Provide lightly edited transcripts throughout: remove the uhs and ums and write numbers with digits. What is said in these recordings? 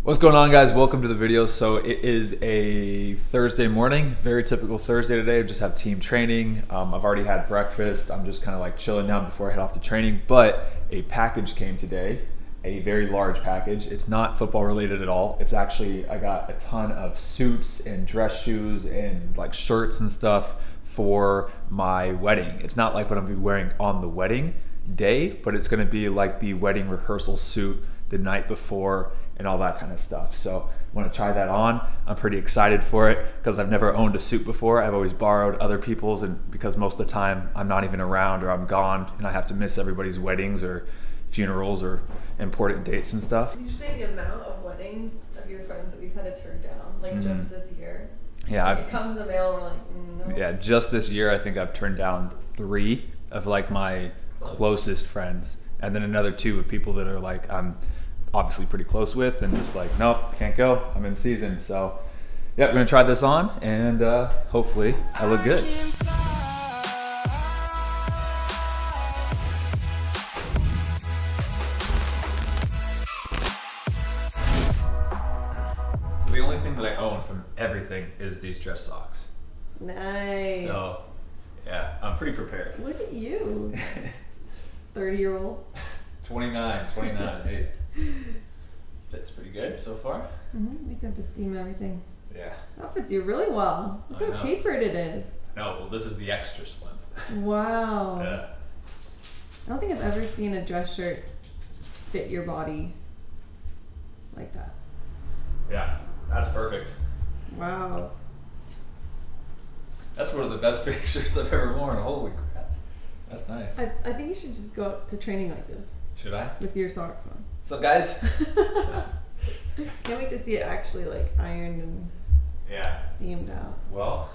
What's going on, guys? Welcome to the video. So it is a Thursday morning, very typical Thursday today. I just have team training. I've already had breakfast. I'm just kind of like chilling down before I head off to training, but a package came today, a very large package. It's not football related at all. It's actually, I got a ton of suits and dress shoes and like shirts and stuff for my wedding. It's not like what I'm gonna be wearing on the wedding day, but it's gonna be like the wedding rehearsal suit the night before and all that kind of stuff. So I want to try that on. I'm pretty excited for it because I've never owned a suit before. I've always borrowed other people's, and because most of the time I'm not even around or I'm gone and I have to miss everybody's weddings or funerals or important dates and stuff. Did you say the amount of weddings of your friends that we've had to turn down, like just this year? Yeah, like it comes in the mail and we're like, no. Yeah, just this year I think I've turned down 3 of like my closest friends, and then another 2 of people that are like I'm obviously pretty close with, and just like, nope, can't go, I'm in season. So yeah, we're gonna try this on, and hopefully I look good. So the only thing that I own from everything is these dress socks. Nice. So yeah, I'm pretty prepared. Look at you. 30-year-old. 29, hey. Fits pretty good so far. We just have to steam everything. Yeah. That fits you really well. Look how tapered it is. No, well, this is the extra slim. Wow. Yeah. I don't think I've ever seen a dress shirt fit your body like that. Yeah, that's perfect. Wow. That's one of the best pictures I've ever worn. Holy crap. That's nice. I think you should just go to training like this. Should I? With your socks on. What's up, guys? Can't wait to see it actually like ironed and steamed out. Well,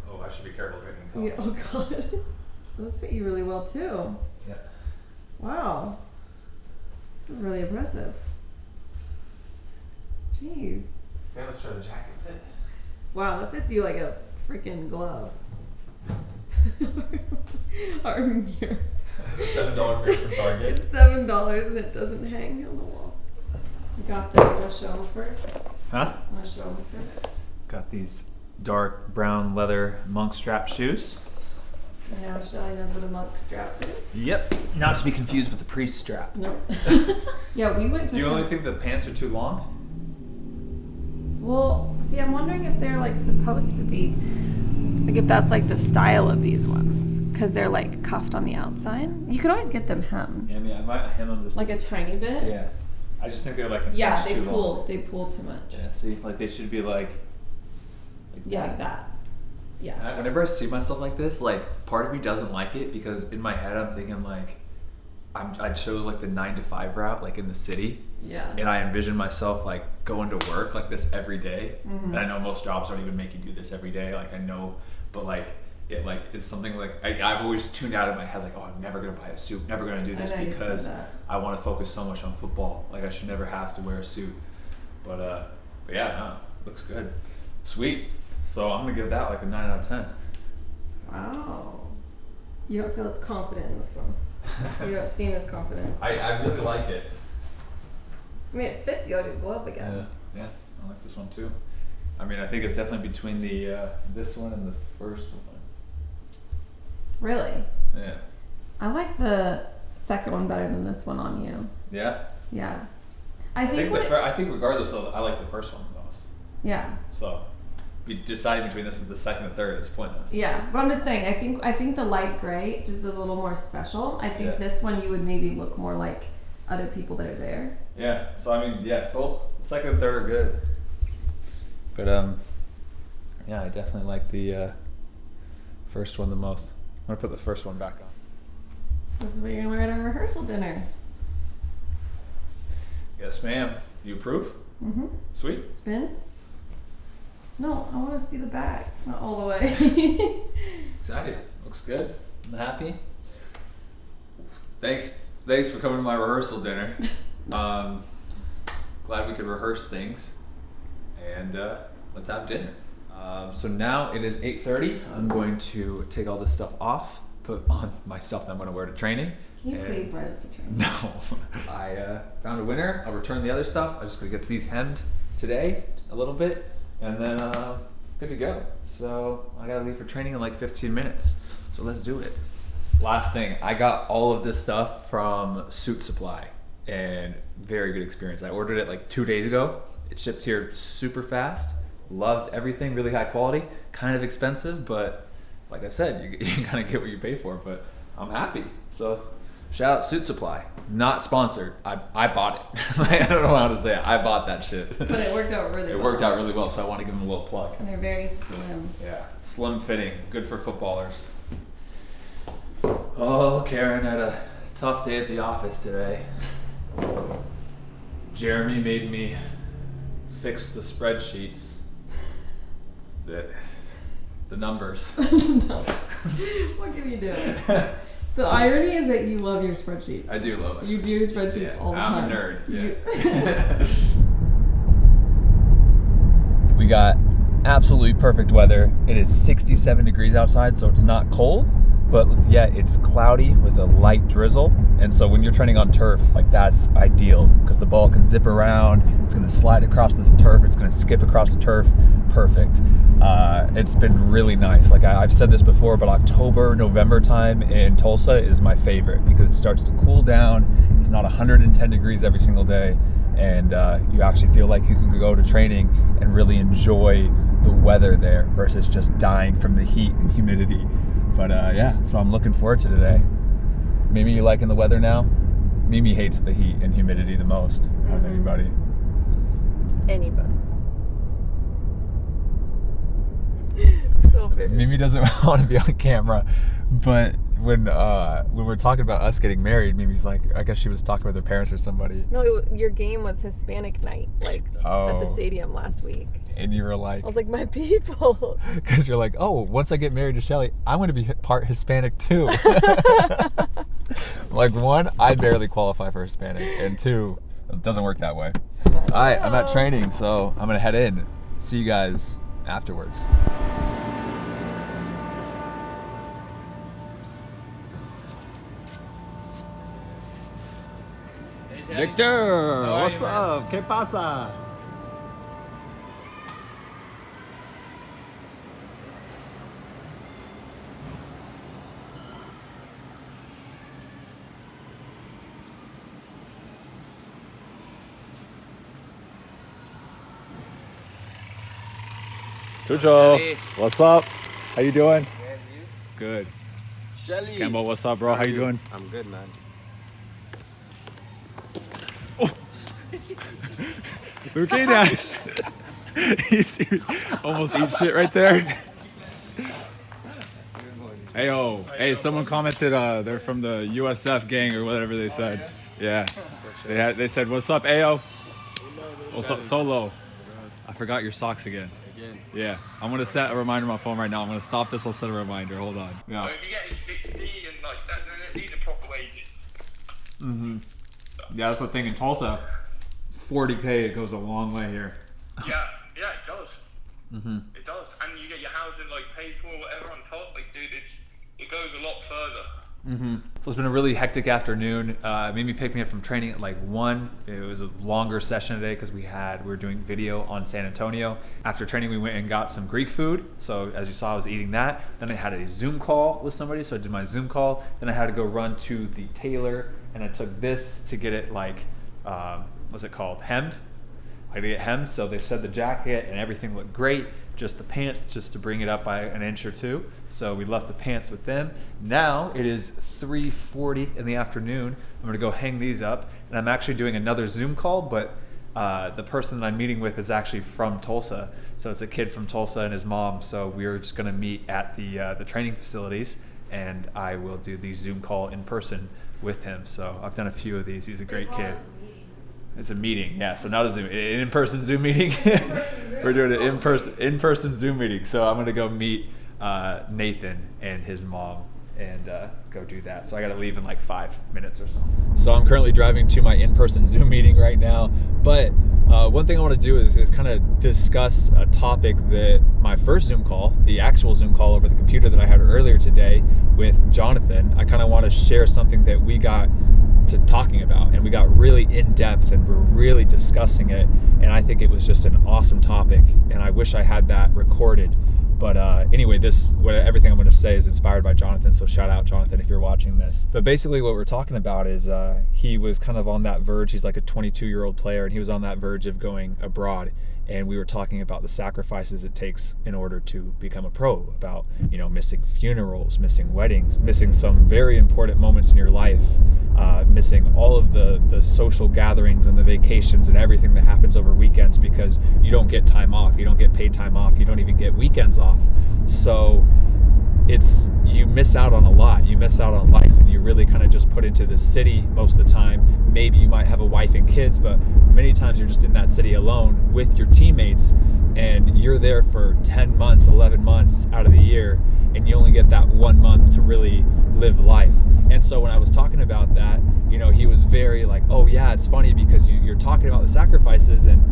I should be careful drinking coffee. Yeah, oh god. Those fit you really well too. Yeah. Wow. This is really impressive. Jeez. Yeah, let's try the jacket fit. Wow, that fits you like a freaking glove. Arm mirror. $7 mirror from Target. It's $7 and it doesn't hang on the wall. You got that? You want to show them first? Huh? Want to show them first? Got these dark brown leather monk strap shoes. Now Shelly knows what a monk strap is. Yep. Not to be confused with the priest strap. Nope. Yeah, we went to Do you only think the pants are too long? Well, see, I'm wondering if they're like supposed to be, like if that's like the style of these ones, because they're like cuffed on the outside. You can always get them hemmed. Yeah, I mean, I might hem them just like a tiny bit. Yeah. I just think they're like an yeah, inch they too pull. long. They pull too much. Yeah, see, like they should be like like that. Yeah. Whenever I see myself like this, like part of me doesn't like it because in my head I'm thinking like I chose like the 9 to 5 route, like in the city. Yeah. And I envision myself like going to work like this every day. And I know most jobs don't even make you do this every day. Like I know, but like it's something like I've always tuned out in my head like, oh, I'm never gonna buy a suit, never gonna do this because I want to focus so much on football. Like I should never have to wear a suit. But yeah, no, looks good, sweet. So I'm gonna give that like a 9 out of 10. Wow. You don't feel as confident in this one. You don't seem as confident. I really like it. I mean, it fits you like a glove again. Yeah, I like this one too. I mean, I think it's definitely between the this one and the first one. Really? Yeah. I like the second one better than this one on you. Yeah. Yeah. I think regardless of, I like the first one the most. Yeah. So, be deciding between this and the second and third is pointless. Yeah, but I'm just saying, I think the light gray just is a little more special. I think this one you would maybe look more like other people that are there. Yeah. So I mean, yeah, both second and third are good. But yeah, I definitely like the first one the most. I'm gonna put the first one back on. So this is what you're gonna wear at our rehearsal dinner. Yes, ma'am. You approve? Mm-hmm. Sweet. Spin? No, I want to see the back, not all the way. Excited. Looks good. I'm happy. Thanks for coming to my rehearsal dinner. Glad we could rehearse things, and let's have dinner. So now it is 8:30. I'm going to take all this stuff off, put on my stuff that I'm going to wear to training, Can you please buy this to train? No. I found a winner. I'll return the other stuff. I'm just going to get these hemmed today, just a little bit, and then good to go. So I got to leave for training in like 15 minutes. So let's do it. Last thing, I got all of this stuff from Suit Supply, and very good experience. I ordered it like 2 days ago. It shipped here super fast. Loved everything, really high quality, kind of expensive, but like I said, you kind of get what you pay for, but I'm happy. So shout out Suit Supply. Not sponsored. I bought it. I don't know how to say it. I bought that shit. But it worked out really well. It worked out really well, so I want to give them a little plug. And they're very slim. Yeah, slim fitting, good for footballers. Oh, Karen had a tough day at the office today. Jeremy made me fix the spreadsheets. The numbers. No. What can you do? The irony is that you love your spreadsheets. I do love it. You do your spreadsheets all the time. I'm a nerd. Yeah. We got absolutely perfect weather. It is 67 degrees outside, so it's not cold, but yeah, it's cloudy with a light drizzle. And so when you're training on turf, like that's ideal because the ball can zip around, it's gonna slide across this turf, it's gonna skip across the turf, perfect. It's been really nice. Like I've said this before, but October, November time in Tulsa is my favorite because it starts to cool down. It's not 110 degrees every single day, and you actually feel like you can go to training and really enjoy the weather there versus just dying from the heat and humidity. But yeah, so I'm looking forward to today. Mimi, you liking the weather now? Mimi hates the heat and humidity the most of anybody. Anybody. So Mimi doesn't want to be on camera, but when we're talking about us getting married, Mimi's like, I guess she was talking with her parents or somebody. No, your game was Hispanic night, like at the stadium last week. And you were like, I was like, my people. Because you're like, oh, once I get married to Shelly, I'm going to be part Hispanic too. Like, one, I barely qualify for Hispanic, and two, it doesn't work that way. All right, I'm at training, so I'm going to head in. See you guys afterwards. Victor, what's up? ¿Qué pasa? Chucho, Hey. what's up? How you doing? Good, you? Good. Shelly. Campbell, what's up, bro? How you doing? I'm good, man. Okay, guys. You see, almost eat shit right there. Hey, oh, hey, someone commented they're from the USF gang or whatever they said. Yeah, they said, what's up, Ayo? What's up, Solo? I forgot your socks again. Yeah, I'm gonna set a reminder on my phone right now. I'm gonna stop this, I'll set a reminder, hold on. Yeah. But if you're getting 60 and like that, then these are proper wages. Yeah, that's the thing in Tulsa. 40K, it goes a long way here. Yeah, it does. It does, and you get your housing like paid for or whatever on top. Like, dude, it goes a lot further. So it's been a really hectic afternoon. Mimi picked me up from training at like 1. It was a longer session today because we were doing video on San Antonio. After training, we went and got some Greek food. So as you saw, I was eating that. Then I had a Zoom call with somebody, so I did my Zoom call. Then I had to go run to the tailor, and I took this to get it like, what's it called? Hemmed. I had to get hemmed, so they said the jacket and everything looked great. Just the pants, just to bring it up by an inch or two. So we left the pants with them. Now it is 3:40 in the afternoon. I'm gonna go hang these up, and I'm actually doing another Zoom call, but the person that I'm meeting with is actually from Tulsa. So it's a kid from Tulsa and his mom. So we're just gonna meet at the training facilities, and I will do the Zoom call in person with him. So I've done a few of these. He's a great kid. It's a meeting, yeah. So not a Zoom, an in-person Zoom meeting. We're doing an in-person Zoom meeting. So I'm gonna go meet Nathan and his mom and go do that. So I gotta leave in like 5 minutes or so. So I'm currently driving to my in-person Zoom meeting right now. But One thing I want to do is kind of discuss a topic that my first Zoom call, the actual Zoom call over the computer that I had earlier today with Jonathan, I kind of want to share something that we got to talking about, and we got really in depth and we're really discussing it, and I think it was just an awesome topic, and I wish I had that recorded. But anyway, everything I'm going to say is inspired by Jonathan, so shout out Jonathan if you're watching this. But basically what we're talking about is he was kind of on that verge. He's like a 22-year-old player, and he was on that verge of going abroad. And we were talking about the sacrifices it takes in order to become a pro, about, you know, missing funerals, missing weddings, missing some very important moments in your life, missing all of the social gatherings and the vacations and everything that happens over weekends because you don't get time off, you don't get paid time off, you don't even get weekends off. So you miss out on a lot. You miss out on life, and you really kind of just put into the city most of the time. Maybe you might have a wife and kids, but many times you're just in that city alone with your teammates, and you're there for 10 months, 11 months out of the year, and you only get that 1 month to really live life. And so when I was talking about that, you know, he was very like, oh yeah, it's funny because you're talking about the sacrifices and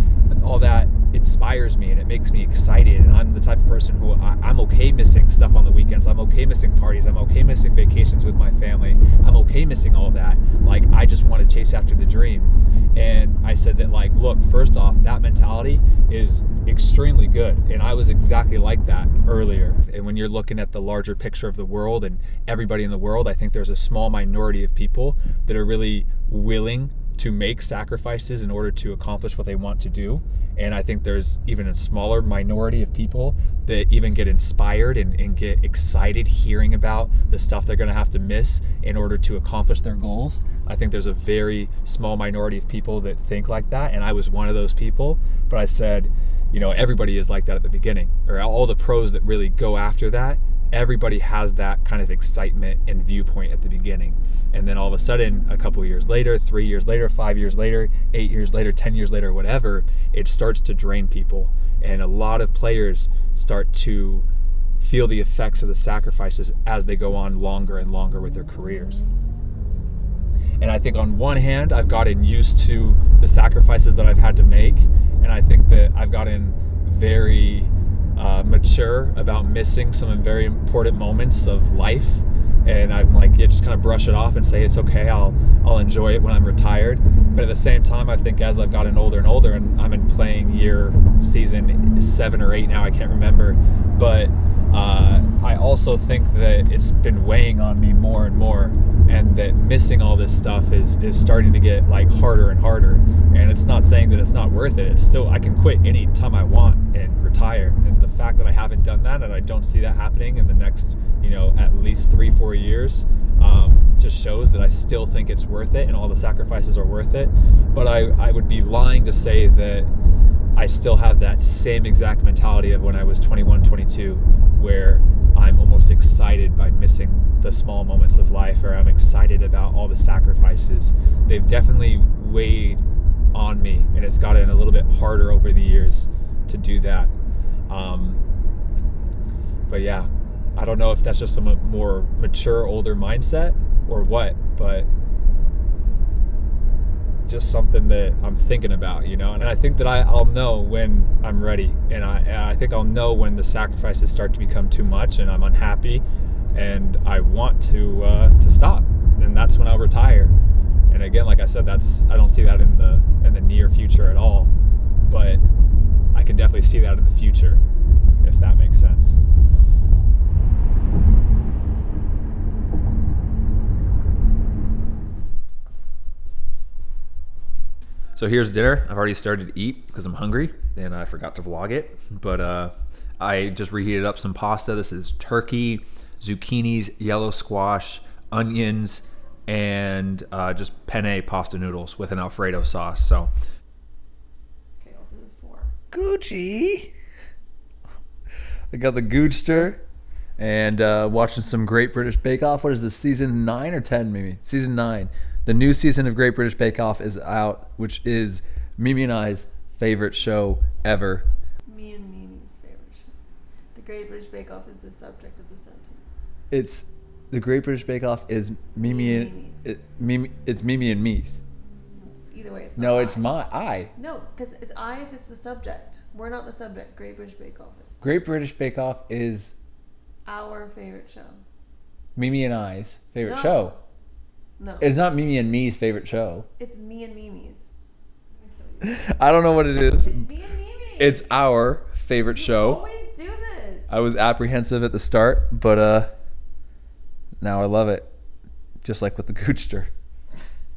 all that inspires me and it makes me excited, and I'm the type of person who I'm okay missing stuff on the weekends, I'm okay missing parties, I'm okay missing vacations with my family, I'm okay missing all that. Like, I just want to chase after the dream. And I said that, like, look, first off, that mentality is extremely good, and I was exactly like that earlier. And when you're looking at the larger picture of the world and everybody in the world, I think there's a small minority of people that are really willing to make sacrifices in order to accomplish what they want to do. And I think there's even a smaller minority of people that even get inspired and get excited hearing about the stuff they're going to have to miss in order to accomplish their goals. I think there's a very small minority of people that think like that, and I was one of those people. But I said, you know, everybody is like that at the beginning, or all the pros that really go after that, everybody has that kind of excitement and viewpoint at the beginning. And then all of a sudden, a couple of years later, 3 years later, 5 years later, 8 years later, 10 years later, whatever, it starts to drain people. And a lot of players start to feel the effects of the sacrifices as they go on longer and longer with their careers. And I think on one hand, I've gotten used to the sacrifices that I've had to make. And I think that I've gotten very mature about missing some very important moments of life. And I'm like, yeah, just kind of brush it off and say it's okay, I'll enjoy it when I'm retired. But at the same time, I think as I've gotten older and older, and I'm in playing season 7 or 8 now, I can't remember, but I also think that it's been weighing on me more and more, and that missing all this stuff is starting to get like harder and harder. And it's not saying that it's not worth it. It's still, I can quit any time I want and retire. And the fact that I haven't done that, and I don't see that happening in the next, you know, at least 3-4 years, just shows that I still think it's worth it and all the sacrifices are worth it. But I would be lying to say that I still have that same exact mentality of when I was 21, 22, where I'm almost excited by missing the small moments of life, or I'm excited about all the sacrifices. They've definitely weighed on me, and it's gotten a little bit harder over the years to do that. But yeah, I don't know if that's just a more mature, older mindset or what, but just something that I'm thinking about, you know. And I think that I'll know when I'm ready, and I think I'll know when the sacrifices start to become too much and I'm unhappy and I want to stop, and that's when I'll retire. And again, like I said, I don't see that in the near future at all, but I can definitely see that in the future, if that makes sense. So here's dinner. I've already started to eat because I'm hungry and I forgot to vlog it, but I just reheated up some pasta. This is turkey, zucchinis, yellow squash, onions, and just penne pasta noodles with an Alfredo sauce. So, Okay, I'll do the 4. Gucci. I got the Goodster and watching some Great British Bake Off. What is this, season 9 or 10 maybe? Season 9. The new season of Great British Bake Off is out, which is Mimi and I's favorite show ever. Me and Mimi's favorite show. The Great British Bake Off is the subject of the sentence. It's the Great British Bake Off is Mimi and Mimi's. Mimi. It's Mimi and me's. Either way, it's No, not it's my I. No, because it's I if it's the subject. We're not the subject. Great British Bake Off is. Great British Bake Off is Our favorite show. Mimi and I's favorite No. show. No. It's not Mimi and me's favorite show. It's me and Mimi's. I don't know what it is. It's me and Mimi. It's our favorite You show. always do this. I was apprehensive at the start, but now I love it. Just like with the Goochster.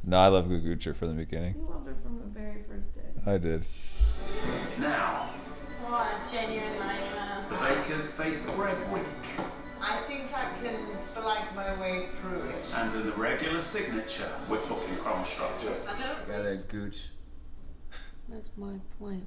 No, I love Goochster from the beginning. You loved it from the very first day. I did. Now, What a genuine nightmare. the bakers face the bread week I think I can blag my way through it. and an irregular signature. We're talking crumb structure. I don't. Got that Gooch. That's my point.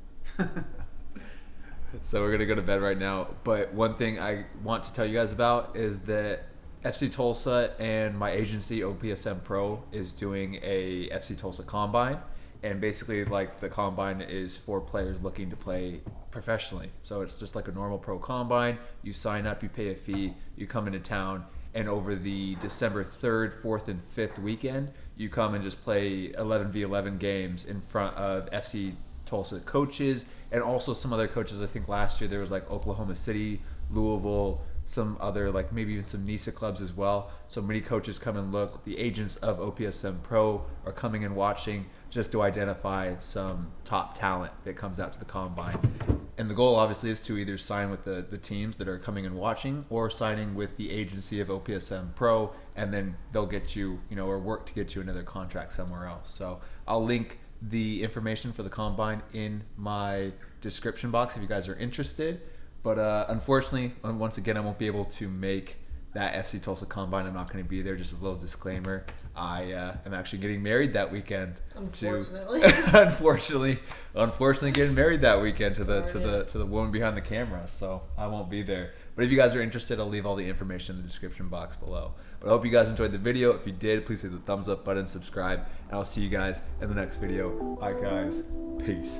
So we're gonna go to bed right now. But one thing I want to tell you guys about is that FC Tulsa and my agency OPSM Pro is doing a FC Tulsa Combine, and basically like the combine is for players looking to play professionally. So it's just like a normal pro combine. You sign up, you pay a fee, you come into town, and over the December 3rd, 4th, and 5th weekend, you come and just play 11v11 games in front of FC Tulsa coaches and also some other coaches. I think last year there was like Oklahoma City, Louisville, some other like maybe even some NISA clubs as well. So many coaches come and look. The agents of OPSM Pro are coming and watching just to identify some top talent that comes out to the combine. And the goal obviously is to either sign with the teams that are coming and watching or signing with the agency of OPSM Pro, and then they'll get you, or work to get you another contract somewhere else. So I'll link the information for the combine in my description box if you guys are interested. But unfortunately, once again, I won't be able to make that FC Tulsa Combine. I'm not going to be there. Just a little disclaimer. I am actually getting married that weekend. Unfortunately. Unfortunately, getting married that weekend to the woman behind the camera. So I won't be there. But if you guys are interested, I'll leave all the information in the description box below. But I hope you guys enjoyed the video. If you did, please hit the thumbs up button, subscribe, and I'll see you guys in the next video. Bye, guys. Peace.